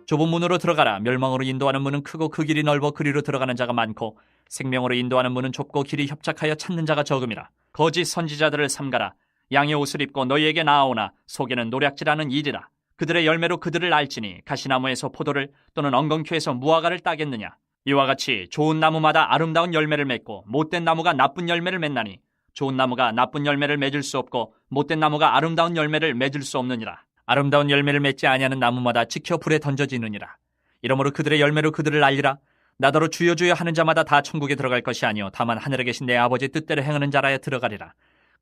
좁은 문으로 들어가라. 멸망으로 인도하는 문은 크고 그 길이 넓어 그리로 들어가는 자가 많고 생명으로 인도하는 문은 좁고 길이 협착하여 찾는 자가 적음이라. 거짓 선지자들을 삼가라. 양의 옷을 입고 너희에게 나아오나 속에는 노략질하는 일이라. 그들의 열매로 그들을 알지니 가시나무에서 포도를 또는 엉겅퀴에서 무화과를 따겠느냐. 이와 같이 좋은 나무마다 아름다운 열매를 맺고 못된 나무가 나쁜 열매를 맺나니 좋은 나무가 나쁜 열매를 맺을 수 없고 못된 나무가 아름다운 열매를 맺을 수 없느니라. 아름다운 열매를 맺지 아니하는 나무마다 지켜 불에 던져지느니라. 이러므로 그들의 열매로 그들을 알리라. 나더러 주여 주여 하는 자마다 다 천국에 들어갈 것이 아니요 다만 하늘에 계신 내 아버지 뜻대로 행하는 자라야 들어가리라.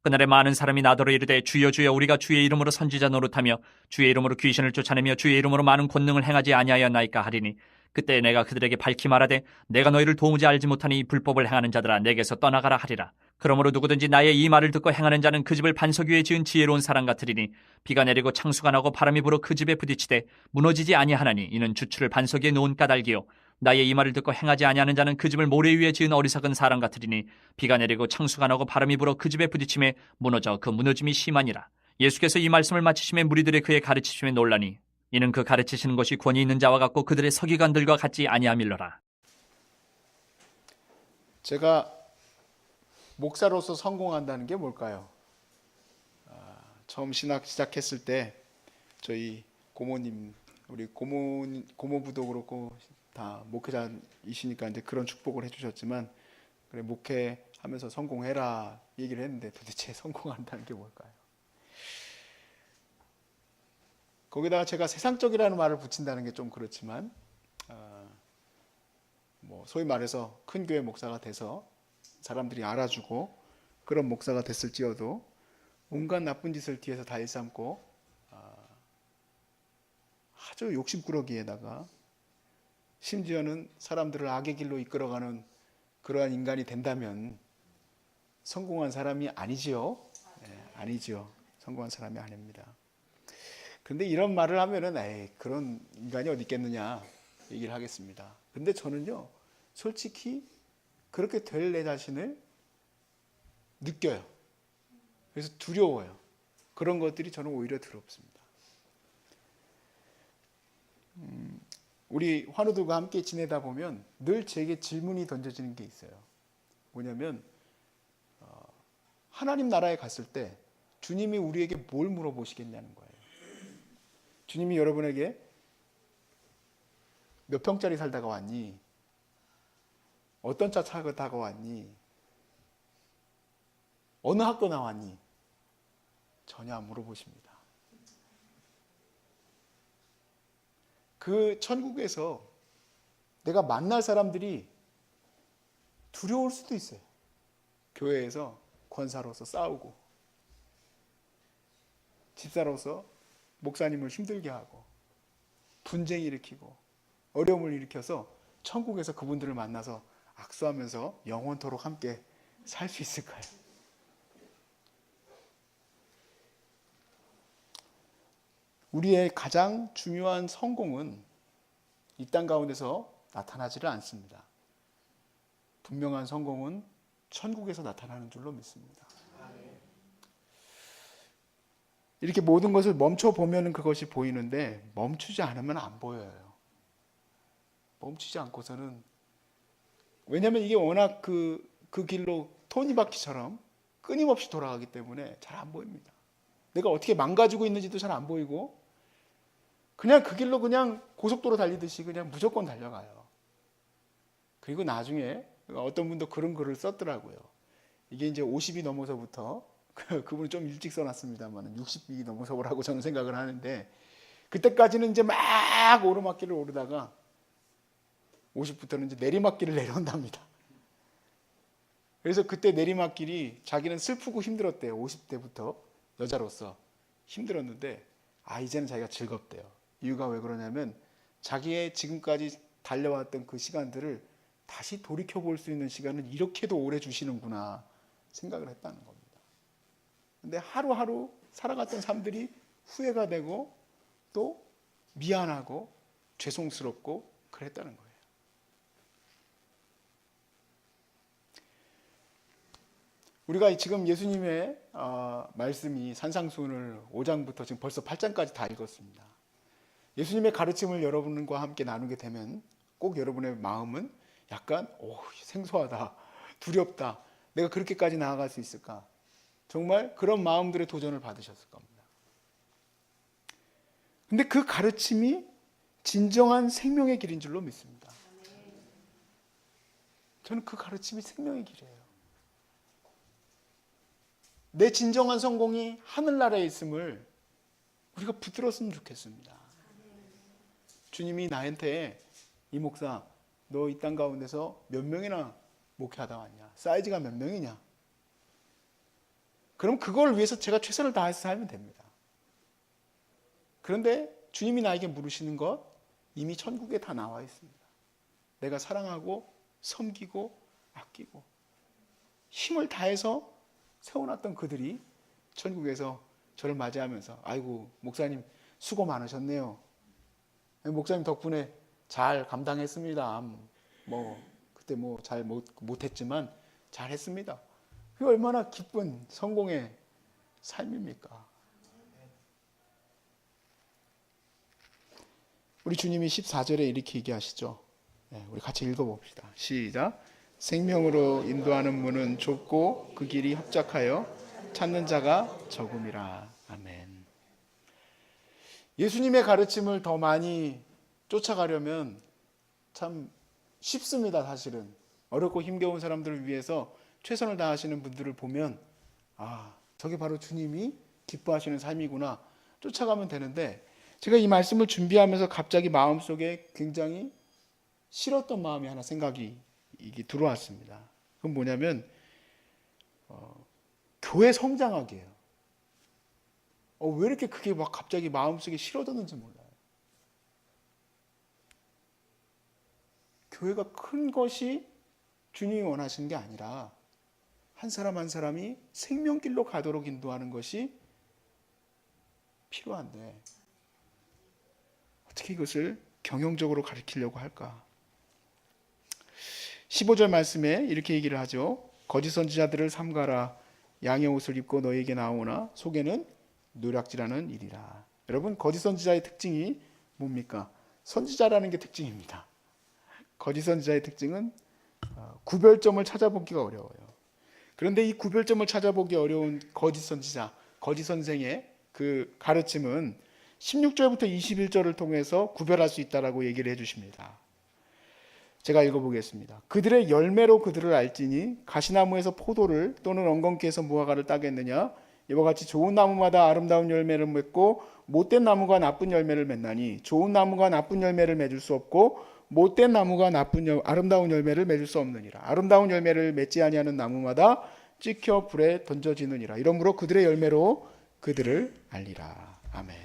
그날에 많은 사람이 나더러 이르되 주여 주여 우리가 주의 이름으로 선지자 노릇하며 주의 이름으로 귀신을 쫓아내며 주의 이름으로 많은 권능을 행하지 아니하였나이까 하리니 그때 내가 그들에게 밝히 말하되 내가 너희를 도무지 알지 못하니 이 불법을 행하는 자들아 내게서 떠나가라 하리라. 그러므로 누구든지 나의 이 말을 듣고 행하는 자는 그 집을 반석 위에 지은 지혜로운 사람 같으리니 비가 내리고 창수가 나고 바람이 불어 그 집에 부딪히되 무너지지 아니하나니 이는 주추를 반석 위에 놓은 까닭이요 나의 이 말을 듣고 행하지 아니하는 자는 그 집을 모래 위에 지은 어리석은 사람 같으리니 비가 내리고 창수가 나고 바람이 불어 그 집에 부딪힘에 무너져 그 무너짐이 심하니라. 예수께서 이 말씀을 마치심에 무리들의 그의 가르치심에 놀라니 이는 그 가르치시는 것이 권위 있는 자와 같고 그들의 서기관들과 같지 아니함일러라. 제가 목사로서 성공한다는 게 뭘까요? 처음 신학 시작했을 때 저희 고모님, 우리 고모부도 그렇고 다 목회자이시니까 이제 그런 축복을 해주셨지만 그래 목회하면서 성공해라 얘기를 했는데 도대체 성공한다는 게 뭘까요? 거기다가 제가 세상적이라는 말을 붙인다는 게 좀 그렇지만 소위 말해서 큰 교회 목사가 돼서 사람들이 알아주고 그런 목사가 됐을지어도 온갖 나쁜 짓을 뒤에서 다 일삼고 아주 욕심꾸러기에다가 심지어는 사람들을 악의 길로 이끌어가는 그러한 인간이 된다면 성공한 사람이 아니지요. 네, 아니죠. 성공한 사람이 아닙니다. 그런데 이런 말을 하면은 에이, 그런 인간이 어디 있겠느냐 얘기를 하겠습니다. 근데 저는요 솔직히 그렇게 될 내 자신을 느껴요. 그래서 두려워요. 그런 것들이 저는 오히려 두렵습니다. 우리 환우들과 함께 지내다 보면 늘 제게 질문이 던져지는 게 있어요. 뭐냐면 하나님 나라에 갔을 때 주님이 우리에게 뭘 물어보시겠냐는 거예요. 주님이 여러분에게 몇 평짜리 살다가 왔니? 어떤 차 타고 왔니? 어느 학교 나왔니? 전혀 안 물어보십니다. 그 천국에서 내가 만날 사람들이 두려울 수도 있어요. 교회에서 권사로서 싸우고 집사로서 목사님을 힘들게 하고 분쟁 일으키고 어려움을 일으켜서 천국에서 그분들을 만나서 악수하면서 영원토록 함께 살 수 있을까요? 우리의 가장 중요한 성공은 이 땅 가운데서 나타나지를 않습니다. 분명한 성공은 천국에서 나타나는 줄로 믿습니다. 이렇게 모든 것을 멈춰보면 그것이 보이는데 멈추지 않으면 안 보여요. 멈추지 않고서는 왜냐하면 이게 워낙 그 길로 토니바퀴처럼 끊임없이 돌아가기 때문에 잘 안 보입니다. 내가 어떻게 망가지고 있는지도 잘 안 보이고 그냥 그 길로 그냥 고속도로 달리듯이 그냥 무조건 달려가요. 그리고 나중에 어떤 분도 그런 글을 썼더라고요. 이게 이제 50이 넘어서부터 그분은 좀 일찍 써놨습니다만 60이 넘어서라고 저는 생각을 하는데 그때까지는 이제 막 오르막길을 오르다가 50부터는 이제 내리막길을 내려온답니다. 그래서 그때 내리막길이 자기는 슬프고 힘들었대요. 50대부터 여자로서 힘들었는데 이제는 자기가 즐겁대요. 이유가 왜 그러냐면 자기의 지금까지 달려왔던 그 시간들을 다시 돌이켜볼 수 있는 시간을 이렇게도 오래 주시는구나 생각을 했다는 겁니다. 근데 하루하루 살아갔던 삶들이 후회가 되고 또 미안하고 죄송스럽고 그랬다는 거예요. 우리가 지금 예수님의 말씀이 산상수훈을 5장부터 지금 벌써 8장까지 다 읽었습니다. 예수님의 가르침을 여러분과 함께 나누게 되면 꼭 여러분의 마음은 약간 생소하다, 두렵다, 내가 그렇게까지 나아갈 수 있을까? 정말 그런 마음들의 도전을 받으셨을 겁니다. 근데 그 가르침이 진정한 생명의 길인 줄로 믿습니다. 저는 그 가르침이 생명의 길이에요. 내 진정한 성공이 하늘나라에 있음을 우리가 붙들었으면 좋겠습니다. 주님이 나한테 이 목사, 너 이 땅 가운데서 몇 명이나 목회하다 왔냐? 사이즈가 몇 명이냐? 그럼 그걸 위해서 제가 최선을 다해서 살면 됩니다. 그런데 주님이 나에게 물으시는 것 이미 천국에 다 나와 있습니다. 내가 사랑하고 섬기고 아끼고 힘을 다해서 세워놨던 그들이 천국에서 저를 맞이하면서 아이고 목사님 수고 많으셨네요. 목사님 덕분에 잘 감당했습니다. 그때 잘 못했지만 잘했습니다. 그게 얼마나 기쁜 성공의 삶입니까? 우리 주님이 14절에 이렇게 얘기하시죠. 우리 같이 읽어봅시다. 시작. 생명으로 인도하는 문은 좁고 그 길이 협착하여 찾는 자가 적음이라. 아멘. 예수님의 가르침을 더 많이 쫓아가려면 참 쉽습니다. 사실은 어렵고 힘겨운 사람들을 위해서 최선을 다하시는 분들을 보면 저게 바로 주님이 기뻐하시는 삶이구나 쫓아가면 되는데, 제가 이 말씀을 준비하면서 갑자기 마음속에 굉장히 싫었던 마음이 하나 생각이 이게 들어왔습니다. 그건 뭐냐면 교회 성장하기예요. 왜 이렇게 그게 막 갑자기 마음속에 싫어졌는지 몰라요. 교회가 큰 것이 주님이 원하시는 게 아니라 한 사람 한 사람이 생명길로 가도록 인도하는 것이 필요한데 어떻게 이것을 경영적으로 가르치려고 할까? 15절 말씀에 이렇게 얘기를 하죠. 거짓 선지자들을 삼가라. 양의 옷을 입고 너에게 나오나 속에는 노략질하는 일이라. 여러분, 거짓 선지자의 특징이 뭡니까? 선지자라는 게 특징입니다. 거짓 선지자의 특징은 구별점을 찾아보기가 어려워요. 그런데 이 구별점을 찾아보기 어려운 거짓 선지자, 거짓 선생의 그 가르침은 16절부터 21절을 통해서 구별할 수 있다라고 얘기를 해주십니다. 제가 읽어보겠습니다. 그들의 열매로 그들을 알지니 가시나무에서 포도를 또는 엉겅퀴에서 무화과를 따겠느냐? 이와 같이 좋은 나무마다 아름다운 열매를 맺고 못된 나무가 나쁜 열매를 맺나니 좋은 나무가 나쁜 열매를 맺을 수 없고 못된 나무가 아름다운 열매를 맺을 수 없느니라. 아름다운 열매를 맺지 아니하는 나무마다 찍혀 불에 던져지느니라. 이러므로 그들의 열매로 그들을 알리라. 아멘.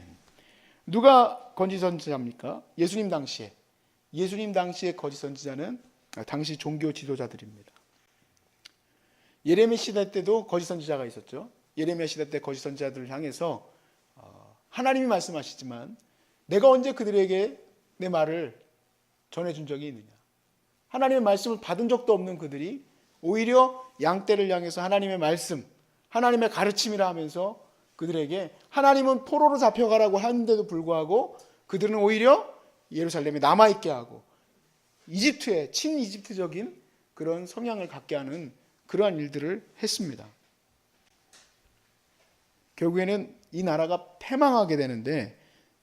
누가 거짓 선지자입니까? 예수님 당시의 거짓 선지자는 당시 종교 지도자들입니다. 예레미야 시대 때도 거짓 선지자가 있었죠. 예레미야 시대 때 거짓 선지자들을 향해서 하나님이 말씀하시지만 내가 언제 그들에게 내 말을 전해준 적이 있느냐. 하나님의 말씀을 받은 적도 없는 그들이 오히려 양떼를 향해서 하나님의 말씀, 하나님의 가르침이라 하면서 그들에게 하나님은 포로로 잡혀가라고 하는데도 불구하고 그들은 오히려 예루살렘에 남아있게 하고 이집트의 친이집트적인 그런 성향을 갖게 하는 그러한 일들을 했습니다. 결국에는 이 나라가 패망하게 되는데,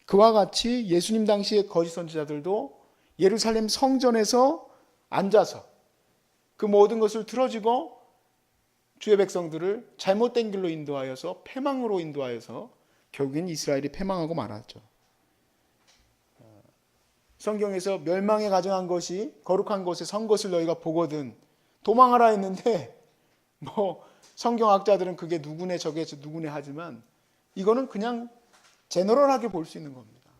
그와 같이 예수님 당시의 거짓 선지자들도 예루살렘 성전에서 앉아서 그 모든 것을 틀어지고 주의 백성들을 잘못된 길로 인도하여서 패망으로 인도하여서 결국엔 이스라엘이 패망하고 말았죠. 성경에서 멸망에 가증한 것이 거룩한 곳에 선 것을 너희가 보거든 도망하라 했는데 성경학자들은 그게 누구네 저게 누구네 하지만 이거는 그냥 제너럴하게 볼 수 있는 겁니다.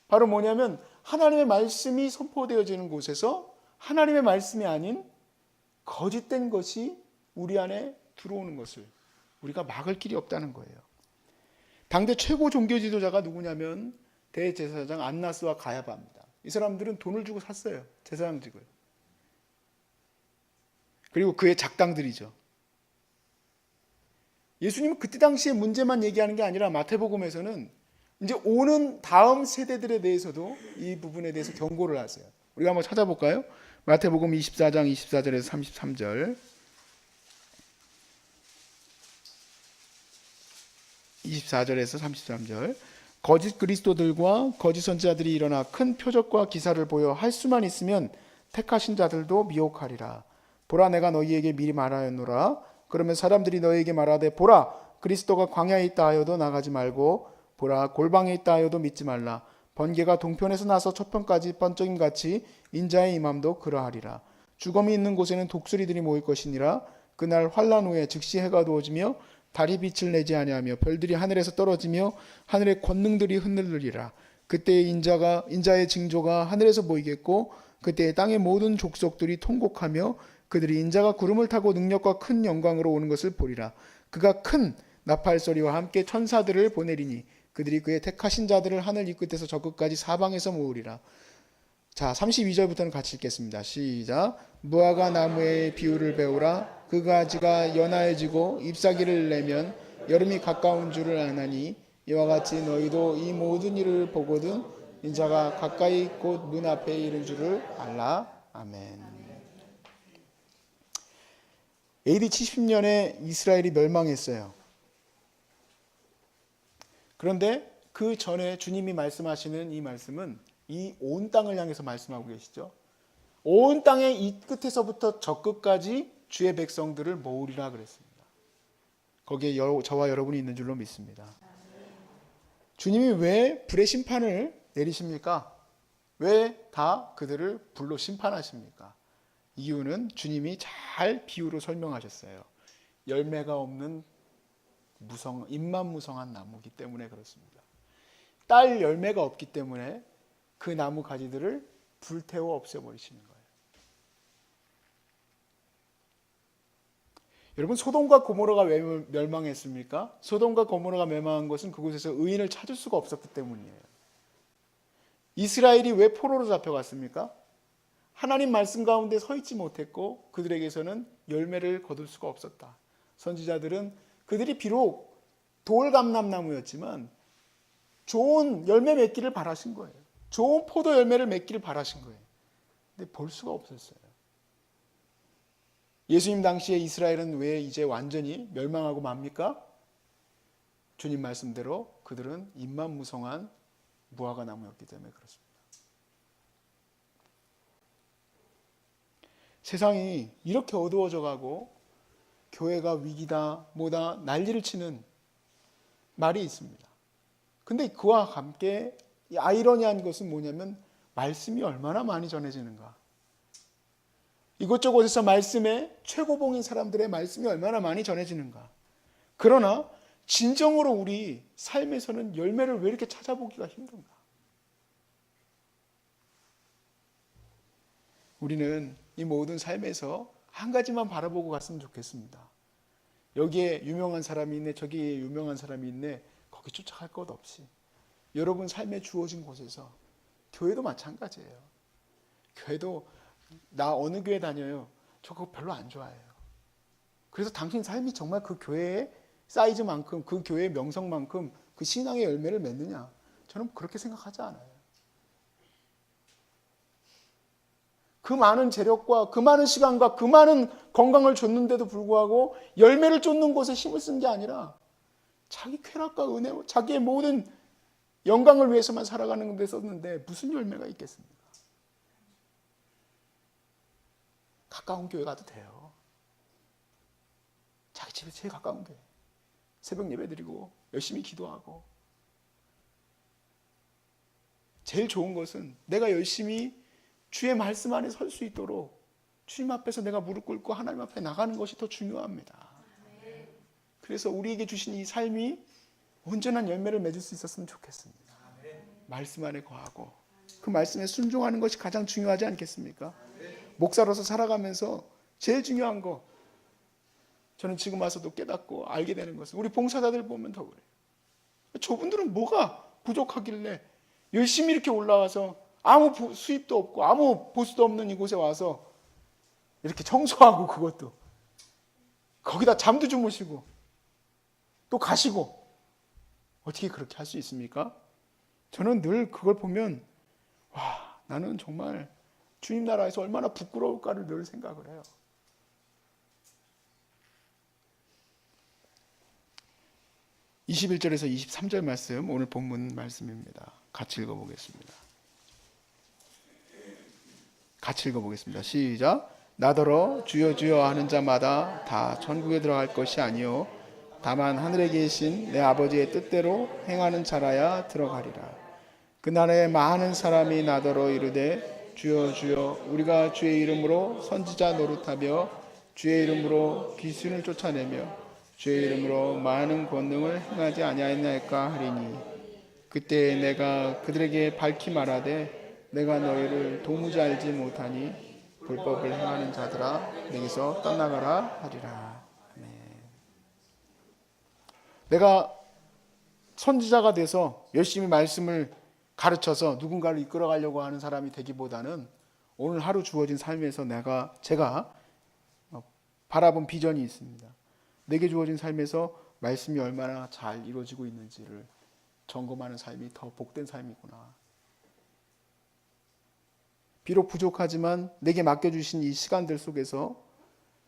바로 뭐냐면 하나님의 말씀이 선포되어지는 곳에서 하나님의 말씀이 아닌 거짓된 것이 우리 안에 들어오는 것을 우리가 막을 길이 없다는 거예요. 당대 최고 종교 지도자가 누구냐면 대제사장 안나스와 가야바입니다. 이 사람들은 돈을 주고 샀어요. 제사장직을. 그리고 그의 작당들이죠. 예수님은 그때 당시의 문제만 얘기하는 게 아니라 마태복음에서는 이제 오는 다음 세대들에 대해서도 이 부분에 대해서 경고를 하세요. 우리가 한번 찾아볼까요? 마태복음 24장 24절에서 33절. 24절에서 33절. 거짓 그리스도들과 거짓 선지자들이 일어나 큰 표적과 기사를 보여 할 수만 있으면 택하신 자들도 미혹하리라. 보라, 내가 너희에게 미리 말하였노라. 그러면 사람들이 너희에게 말하되, 보라, 그리스도가 광야에 있다 하여도 나가지 말고, 보라, 골방에 있다 하여도 믿지 말라. 번개가 동편에서 나서 저편까지 번쩍임같이 인자의 임함도 그러하리라. 죽음이 있는 곳에는 독수리들이 모일 것이니라. 그날 환난 후에 즉시 해가 두어지며 달이 빛을 내지 아니하며 별들이 하늘에서 떨어지며 하늘의 권능들이 흔들리리라. 그때 인자의 징조가 하늘에서 보이겠고, 그때 땅의 모든 족속들이 통곡하며 그들이 인자가 구름을 타고 능력과 큰 영광으로 오는 것을 보리라. 그가 큰 나팔 소리와 함께 천사들을 보내리니 그들이 그의 택하신 자들을 하늘 이 끝에서 저 끝까지 사방에서 모으리라. 자, 32절부터는 같이 읽겠습니다. 시작. 무화과 나무의 비유를 배우라. 그 가지가 연하여지고 잎사귀를 내면 여름이 가까운 줄을 아나니, 이와 같이 너희도 이 모든 일을 보거든 인자가 가까이 곧 문 앞에 이른 줄을 알라. 아멘. AD 70년에 이스라엘이 멸망했어요. 그런데 그 전에 주님이 말씀하시는 이 말씀은 이 온 땅을 향해서 말씀하고 계시죠. 온 땅의 이 끝에서부터 저 끝까지 주의 백성들을 모으리라 그랬습니다. 거기에 저와 여러분이 있는 줄로 믿습니다. 주님이 왜 불의 심판을 내리십니까? 왜 다 그들을 불로 심판하십니까? 이유는 주님이 잘 비유로 설명하셨어요. 열매가 없는 잎만 무성한 나무이기 때문에 그렇습니다. 딸 열매가 없기 때문에 그 나무 가지들을 불태워 없애버리시는 거예요. 여러분, 소돔과 고모라가 왜 멸망했습니까? 소돔과 고모라가 멸망한 것은 그곳에서 의인을 찾을 수가 없었기 때문이에요. 이스라엘이 왜 포로로 잡혀갔습니까? 하나님 말씀 가운데 서 있지 못했고 그들에게서는 열매를 거둘 수가 없었다. 선지자들은 그들이 비록 돌감람나무였지만 좋은 열매 맺기를 바라신 거예요. 좋은 포도 열매를 맺기를 바라신 거예요. 근데 볼 수가 없었어요. 예수님 당시에 이스라엘은 왜 이제 완전히 멸망하고 맙니까? 주님 말씀대로 그들은 잎만 무성한 무화과 나무였기 때문에 그렇습니다. 세상이 이렇게 어두워져 가고 교회가 위기다 뭐다 난리를 치는 말이 있습니다. 근데 그와 함께 아이러니한 것은 뭐냐면 말씀이 얼마나 많이 전해지는가. 이곳저곳에서 말씀에 최고봉인 사람들의 말씀이 얼마나 많이 전해지는가. 그러나 진정으로 우리 삶에서는 열매를 왜 이렇게 찾아보기가 힘든가. 우리는 이 모든 삶에서 한 가지만 바라보고 갔으면 좋겠습니다. 여기에 유명한 사람이 있네, 저기에 유명한 사람이 있네, 거기 쫓아갈 것 없이 여러분 삶에 주어진 곳에서, 교회도 마찬가지예요. 교회도 나 어느 교회 다녀요? 저 그거 별로 안 좋아해요. 그래서 당신 삶이 정말 그 교회의 사이즈만큼, 그 교회의 명성만큼 그 신앙의 열매를 맺느냐? 저는 그렇게 생각하지 않아요. 그 많은 재력과 그 많은 시간과 그 많은 건강을 줬는데도 불구하고 열매를 쫓는 곳에 힘을 쓴 게 아니라 자기 쾌락과 은혜, 자기의 모든 영광을 위해서만 살아가는 데 썼는데 무슨 열매가 있겠습니까? 가까운 교회 가도 돼요. 자기 집에 제일 가까운 교회. 새벽 예배 드리고 열심히 기도하고. 제일 좋은 것은 내가 열심히 주의 말씀 안에 설 수 있도록 주님 앞에서 내가 무릎 꿇고 하나님 앞에 나가는 것이 더 중요합니다. 그래서 우리에게 주신 이 삶이 온전한 열매를 맺을 수 있었으면 좋겠습니다. 말씀 안에 거하고 그 말씀에 순종하는 것이 가장 중요하지 않겠습니까? 목사로서 살아가면서 제일 중요한 거, 저는 지금 와서도 깨닫고 알게 되는 것은 우리 봉사자들 보면 더 그래요. 저분들은 뭐가 부족하길래 열심히 이렇게 올라와서 아무 수입도 없고 아무 보수도 없는 이곳에 와서 이렇게 청소하고, 그것도 거기다 잠도 주무시고 또 가시고 어떻게 그렇게 할 수 있습니까? 저는 늘 그걸 보면 와, 나는 정말 주님 나라에서 얼마나 부끄러울까를 늘 생각을 해요. (21절에서 23절) 말씀, 오늘 본문 말씀입니다. 같이 읽어보겠습니다. 시작. 나더러 주여 주여 하는 자마다 다 천국에 들어갈 것이 아니요 다만 하늘에 계신 내 아버지의 뜻대로 행하는 자라야 들어가리라. 그날에 많은 사람이 나더러 이르되 주여 주여 우리가 주의 이름으로 선지자 노릇하며 주의 이름으로 귀신을 쫓아내며 주의 이름으로 많은 권능을 행하지 아니하였나이까 하리니 그때 내가 그들에게 밝히 말하되 내가 너희를 도무지 알지 못하니 불법을 행하는 자들아 내게서 떠나가라 하리라. 내가 선지자가 돼서 열심히 말씀을 가르쳐서 누군가를 이끌어가려고 하는 사람이 되기보다는 오늘 하루 주어진 삶에서 제가 바라본 비전이 있습니다. 내게 주어진 삶에서 말씀이 얼마나 잘 이루어지고 있는지를 점검하는 삶이 더 복된 삶이구나. 비록 부족하지만 내게 맡겨주신 이 시간들 속에서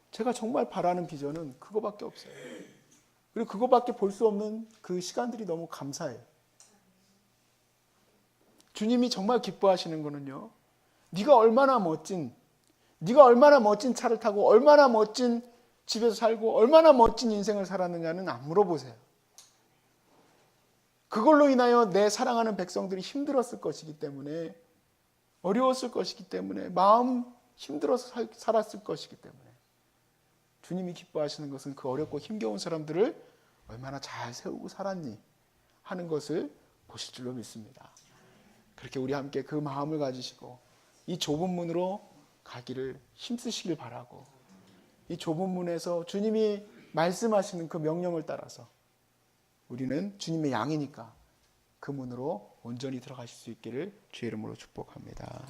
제가 정말 바라는 비전은 그거밖에 없어요. 그리고 그거밖에 볼 수 없는 그 시간들이 너무 감사해요. 주님이 정말 기뻐하시는 거는요, 네가 얼마나 멋진 차를 타고 얼마나 멋진 집에서 살고 얼마나 멋진 인생을 살았느냐는 안 물어보세요. 그걸로 인하여 내 사랑하는 백성들이 힘들었을 것이기 때문에, 어려웠을 것이기 때문에, 마음 힘들어서 살았을 것이기 때문에 주님이 기뻐하시는 것은 그 어렵고 힘겨운 사람들을 얼마나 잘 세우고 살았니 하는 것을 보실 줄로 믿습니다. 그렇게 우리 함께 그 마음을 가지시고 이 좁은 문으로 가기를 힘쓰시길 바라고, 이 좁은 문에서 주님이 말씀하시는 그 명령을 따라서 우리는 주님의 양이니까 그 문으로 온전히 들어가실 수 있기를 주의 이름으로 축복합니다.